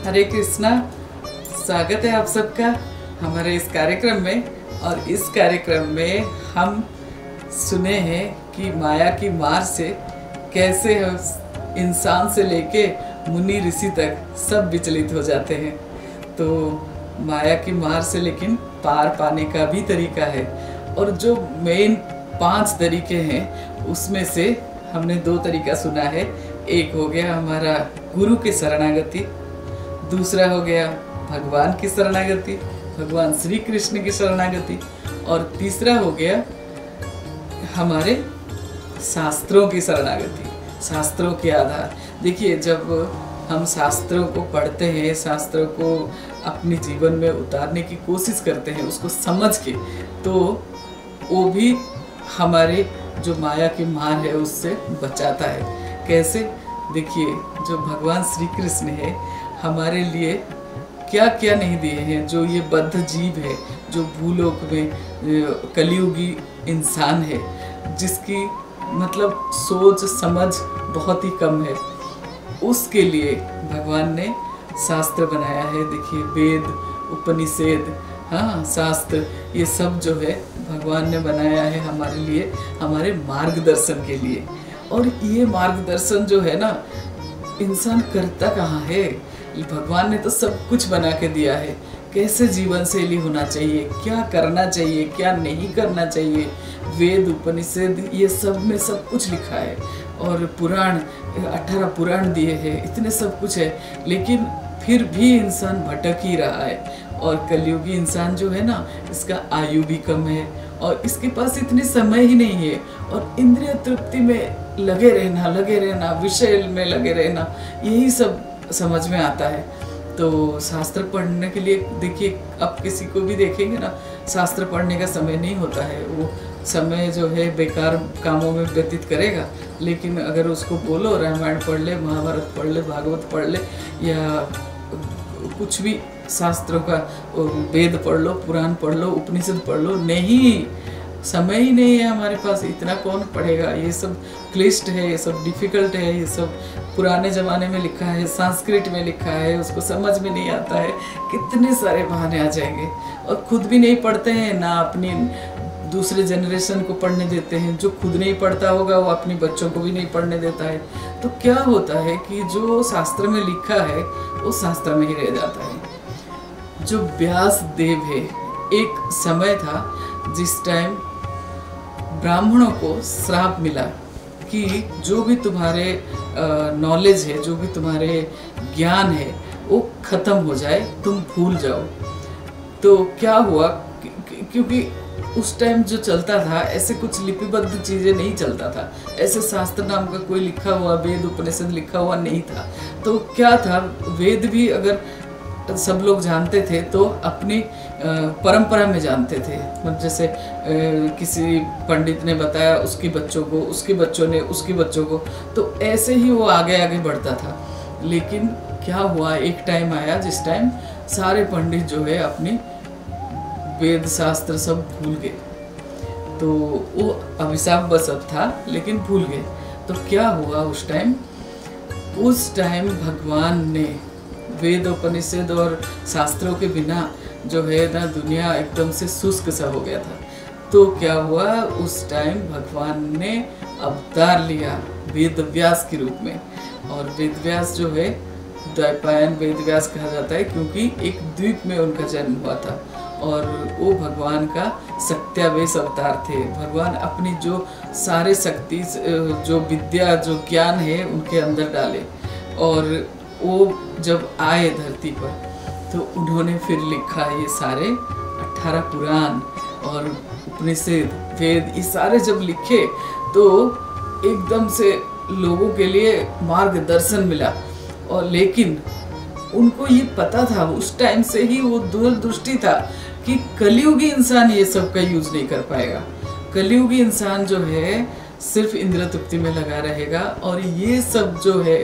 हरे कृष्णा। स्वागत है आप सबका हमारे इस कार्यक्रम में। और इस कार्यक्रम में हम सुने हैं कि माया की मार से कैसे इंसान से लेके मुनि ऋषि तक सब विचलित हो जाते हैं। तो माया की मार से लेकिन पार पाने का भी तरीका है। और जो मेन 5 तरीके हैं उसमें से हमने 2 तरीका सुना है। एक हो गया हमारा गुरु की शरणागति, दूसरा हो गया भगवान की शरणागति, भगवान श्री कृष्ण की शरणागति, और तीसरा हो गया हमारे शास्त्रों की शरणागति, शास्त्रों के आधार। देखिए, जब हम शास्त्रों को पढ़ते हैं, शास्त्रों को अपने जीवन में उतारने की कोशिश करते हैं उसको समझ के, तो वो भी हमारे जो माया की मार है उससे बचाता है। कैसे? देखिए, जो भगवान श्री कृष्ण है हमारे लिए क्या क्या नहीं दिए हैं। जो ये बद्ध जीव है, जो भूलोक में कलियुगी इंसान है, जिसकी मतलब सोच समझ बहुत ही कम है, उसके लिए भगवान ने शास्त्र बनाया है। देखिए, वेद, उपनिषद, हाँ, शास्त्र, ये सब जो है भगवान ने बनाया है हमारे लिए, हमारे मार्गदर्शन के लिए। और ये मार्गदर्शन जो है ना, इंसान करता कहाँ है? भगवान ने तो सब कुछ बना के दिया है। कैसे जीवन शैली होना चाहिए, क्या करना चाहिए, क्या नहीं करना चाहिए, वेद, उपनिषद, ये सब में सब कुछ लिखा है। और पुराण, 18 पुराण दिए हैं, इतने सब कुछ है। लेकिन फिर भी इंसान भटक ही रहा है। और कलयुगी इंसान जो है ना, इसका आयु भी कम है और इसके पास इतने समय ही नहीं है। और इंद्रिय तृप्ति में लगे रहना, विषय में लगे रहना, यही सब समझ में आता है। तो शास्त्र पढ़ने के लिए देखिए, अब किसी को भी देखेंगे ना, शास्त्र पढ़ने का समय नहीं होता है। वो समय जो है बेकार कामों में व्यतीत करेगा। लेकिन अगर उसको बोलो रामायण पढ़ ले, महाभारत पढ़ ले, भागवत पढ़ ले, या कुछ भी शास्त्रों का वेद पढ़ लो, पुराण पढ़ लो, उपनिषद पढ़ लो, नहीं, समय ही नहीं है हमारे पास। इतना कौन पढ़ेगा? ये सब क्लिष्ट है, ये सब डिफ़िकल्ट है, ये सब पुराने ज़माने में लिखा है, संस्कृत में लिखा है, उसको समझ में नहीं आता है। कितने सारे बहाने आ जाएंगे। और खुद भी नहीं पढ़ते हैं ना, अपनी दूसरे जनरेशन को पढ़ने देते हैं। जो खुद नहीं पढ़ता होगा वो अपने बच्चों को भी नहीं पढ़ने देता है। तो क्या होता है कि जो शास्त्र में लिखा है वो शास्त्र में ही रह जाता है। जो व्यास देव है, एक समय था जिस टाइम ब्राह्मणों को श्राप मिला कि जो भी तुम्हारे नॉलेज है, जो भी तुम्हारे ज्ञान है, वो खत्म हो जाए, तुम भूल जाओ। तो क्या हुआ, क्योंकि उस टाइम जो चलता था, ऐसे कुछ लिपिबद्ध चीज़ें नहीं चलता था। ऐसे शास्त्र नाम का कोई लिखा हुआ वेद उपनिषद लिखा हुआ नहीं था। तो क्या था, वेद भी अगर सब लोग जानते थे तो अपनी परंपरा में जानते थे। मतलब जैसे किसी पंडित ने बताया उसके बच्चों को, उसके बच्चों ने उसके बच्चों को, तो ऐसे ही वो आगे आगे बढ़ता था। लेकिन क्या हुआ, एक टाइम आया जिस टाइम सारे पंडित जो है अपनी वेद शास्त्र सब भूल गए। तो वो अभिशाप बस अब था, लेकिन भूल गए। तो क्या हुआ उस टाइम भगवान ने वेद उपनिषद और शास्त्रों के बिना जो है ना, दुनिया एकदम से शुष्क सा हो गया था। तो क्या हुआ, उस टाइम भगवान ने अवतार लिया वेद व्यास के रूप में। और वेद व्यास जो है, द्वैपायन वेद व्यास कहा जाता है, क्योंकि एक द्वीप में उनका जन्म हुआ था। और वो भगवान का सत्यावेश अवतार थे। भगवान अपनी जो सारे शक्ति, जो विद्या, जो ज्ञान है, उनके अंदर डाले। और वो जब आए धरती पर तो उन्होंने फिर लिखा ये सारे 18 पुराण और उपनिषद, वेद, ये सारे जब लिखे तो एकदम से लोगों के लिए मार्गदर्शन मिला। और लेकिन उनको ये पता था, उस टाइम से ही वो दूरदृष्टि था कि कलियुगी इंसान ये सब का यूज नहीं कर पाएगा। कलियुगी इंसान जो है सिर्फ इंद्रिय तृप्ति में लगा रहेगा। और ये सब जो है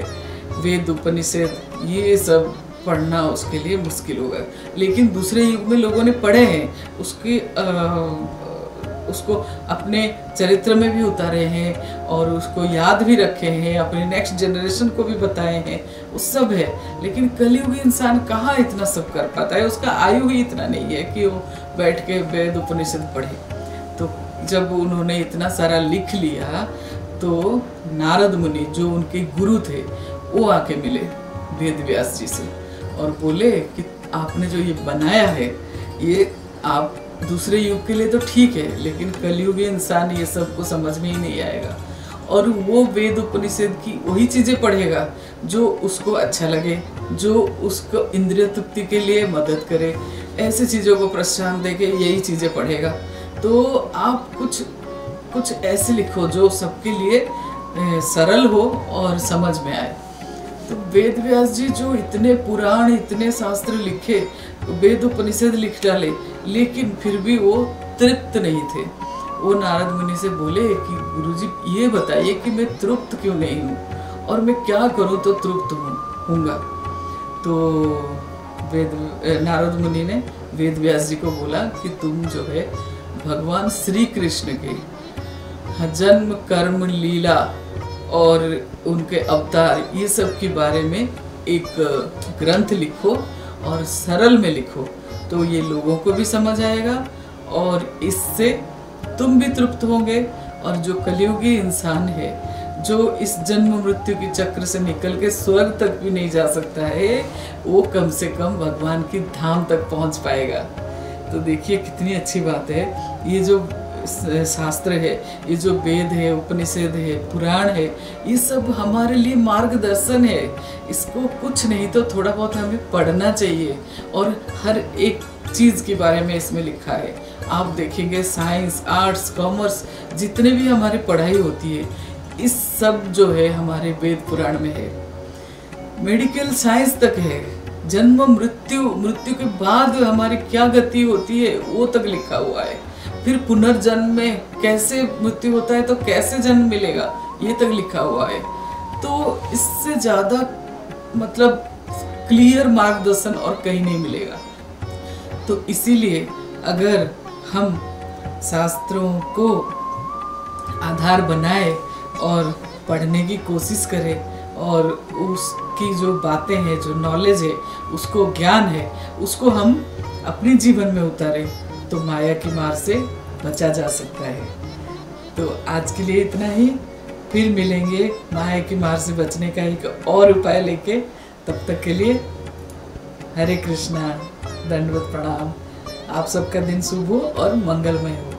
वेद उपनिषद, ये सब पढ़ना उसके लिए मुश्किल होगा। लेकिन दूसरे युग में लोगों ने पढ़े हैं, उसके उसको अपने चरित्र में भी उतारे हैं और उसको याद भी रखे हैं, अपने नेक्स्ट जनरेशन को भी बताए हैं, वो सब है। लेकिन कलयुगी इंसान कहाँ इतना सब कर पाता है, उसका आयु ही इतना नहीं है कि वो बैठ के वेद उपनिषद पढ़े। तो जब उन्होंने इतना सारा लिख लिया तो नारद मुनि जो उनके गुरु थे वो आके मिले वेद व्यास जी से और बोले कि आपने जो ये बनाया है ये आप दूसरे युग के लिए तो ठीक है, लेकिन कलयुगी इंसान ये सब को समझ में ही नहीं आएगा और वो वेद उपनिषद की वही चीज़ें पढ़ेगा जो उसको अच्छा लगे, जो उसको इंद्रिय तृप्ति के लिए मदद करे, ऐसी चीज़ों को प्रोत्साहन देके यही चीज़ें पढ़ेगा। तो आप कुछ ऐसे लिखो जो सबके लिए सरल हो और समझ में आए। तो वेद व्यास जी जो इतने पुराण, इतने शास्त्र लिखे, वेद उपनिषद लिख डाले, लेकिन फिर भी वो तृप्त नहीं थे। वो नारद मुनि से बोले कि गुरुजी ये बताइए कि मैं तृप्त क्यों नहीं हूँ और मैं क्या करूँ तो तृप्त होऊंगा। तो नारद मुनि ने वेद व्यास जी को बोला कि तुम जो है भगवान श्री कृष्ण के जन्म, कर्म, लीला और उनके अवतार ये सब के बारे में एक ग्रंथ लिखो और सरल में लिखो, तो ये लोगों को भी समझ आएगा और इससे तुम भी तृप्त होंगे। और जो कलयुगी इंसान है, जो इस जन्म मृत्यु की चक्र से निकल के स्वर्ग तक भी नहीं जा सकता है, वो कम से कम भगवान की धाम तक पहुंच पाएगा। तो देखिए कितनी अच्छी बात है। ये जो शास्त्र है, ये जो वेद है, उपनिषद है, पुराण है, ये सब हमारे लिए मार्गदर्शन है। इसको कुछ नहीं तो थोड़ा बहुत हमें पढ़ना चाहिए और हर एक चीज़ के बारे में इसमें लिखा है। आप देखेंगे साइंस, आर्ट्स, कॉमर्स जितने भी हमारी पढ़ाई होती है, इस सब जो है हमारे वेद पुराण में है। मेडिकल साइंस तक है, जन्म मृत्यु के बाद हमारी क्या गति होती है वो तक लिखा हुआ है। फिर पुनर्जन्म में कैसे मृत्यु होता है तो कैसे जन्म मिलेगा ये तक लिखा हुआ है। तो इससे ज़्यादा मतलब क्लियर मार्गदर्शन और कहीं नहीं मिलेगा। तो इसीलिए अगर हम शास्त्रों को आधार बनाए और पढ़ने की कोशिश करें और उसकी जो बातें हैं, जो नॉलेज है, उसको ज्ञान है, उसको हम अपने जीवन में उतारें तो माया की मार से बचा जा सकता है। तो आज के लिए इतना ही, फिर मिलेंगे माया की मार से बचने का एक और उपाय लेके। तब तक के लिए हरे कृष्णा, दंडवत प्रणाम। आप सबका दिन शुभ हो और मंगलमय हो।